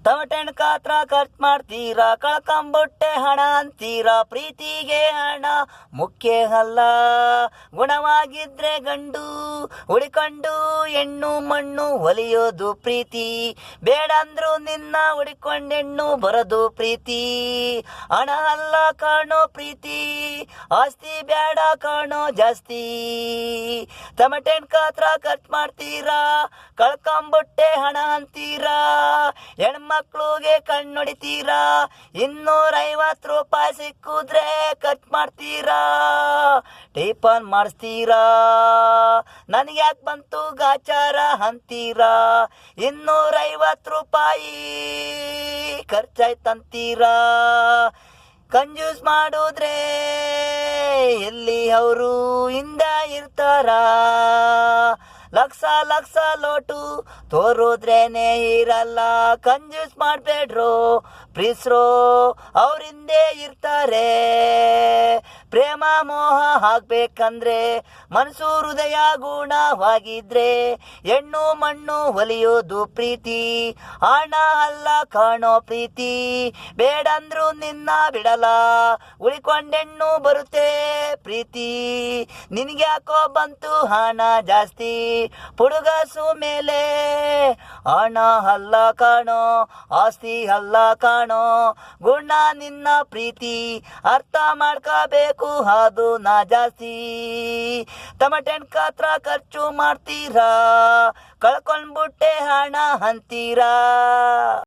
ತಮಟೆಣ್ ಕಾತ್ರ ಖರ್ಚು ಮಾಡ್ತೀರಾ, ಕಳ್ಕೊಂಬಿಟ್ಟೆ ಹಣ ಅಂತೀರಾ. ಪ್ರೀತಿಗೆ ಹಣ ಮುಖ್ಯ ಅಲ್ಲ, ಗುಣವಾಗಿದ್ರೆ ಗಂಡು ಹುಡಿಕೊಂಡು ಹೆಣ್ಣು ಮಣ್ಣು ಒಲಿಯೋದು ಪ್ರೀತಿ. ಬೇಡಂದ್ರು ನಿನ್ನ ಹುಡಿಕೊಂಡೆಣ್ಣು ಬರೋದು ಪ್ರೀತಿ. ಹಣ ಅಲ್ಲ ಕಾಣೋ ಪ್ರೀತಿ, ಆಸ್ತಿ ಬೇಡ ಕಾಣೋ ಜಾಸ್ತಿ. ತಮಟೆಣ್ ಕಾತ್ರ ಖರ್ಚು ಮಾಡ್ತೀರಾ, ಕಳ್ಕೊಂಬಿಟ್ಟೆ ಹಣ ಅಂತೀರಾ. ಹೆಣ್ಮಕ್ಳಿಗೆ ಕಣ್ಣೊಡಿತೀರಾ, 250 ರೂಪಾಯಿ ಸಿಕ್ಕಿದ್ರೆ ಖರ್ಚು ಮಾಡ್ತೀರಾ. ಟೀಪನ್ ಮಾಡಿಸ್ತೀರಾ, ನನಗೆ ಯಾಕೆ ಬಂತು ಗಾಚಾರ ಅಂತೀರಾ. 250 ರೂಪಾಯಿ ಖರ್ಚಾಯ್ತಂತೀರಾ. ಕಂಜೂಸ್ ಮಾಡಿದ್ರೆ ಎಲ್ಲಿ ಅವರು ಹಿಂದ ಇರ್ತಾರ. ಲಕ್ಷ ಲಕ್ಷ ಲೋಟು ತೋರುದ್ರೇನೆ ಇರಲ್ಲ. ಕಂಜೂಸ್ ಮಾಡಬೇಡ್ರೋ, ಪ್ರೀಸ್ರೋ, ಅವ್ರಿಂದೇ ಇರ್ತಾರೆ. ಪ್ರೇಮ ಮೋಹ ಆಗ್ಬೇಕಂದ್ರೆ ಮನಸ್ಸು ಹೃದಯ ಗುಣವಾಗಿದ್ರೆ ಹೆಣ್ಣು ಮಣ್ಣು ಒಲಿಯೋದು ಪ್ರೀತಿ. ಹಣ ಅಲ್ಲ ಕಾಣೋ ಪ್ರೀತಿ, ಬೇಡಂದ್ರು ನಿನ್ನ ಬಿಡಲ್ಲ, ಉಳಿಕೊಂಡೆಣ್ಣು ಬರುತ್ತೆ ಪ್ರೀತಿ. ನಿನ್ಗ್ಯಾಕೋ ಬಂತು ಹಣ ಜಾಸ್ತಿ, ಪುಡುಗಸು ಮೇಲೆ ಹಣ ಅಲ್ಲ ಕಾಣೋ, ಆಸ್ತಿ ಅಲ್ಲ ಕಾಣೋ, ಗುಣ ನಿನ್ನ ಪ್ರೀತಿ. ಅರ್ಥ ಮಾಡ್ಕೋಬೇಕು ಅದು ನಾ ಜಾಸ್ತಿ. ತಮಟೆಣ್ ಕಾತ್ರ ಖರ್ಚು ಮಾಡ್ತೀರಾ, ಕಳ್ಕೊಂಡ್ಬಿಟ್ಟೆ ಹಣ ಅಂತೀರಾ.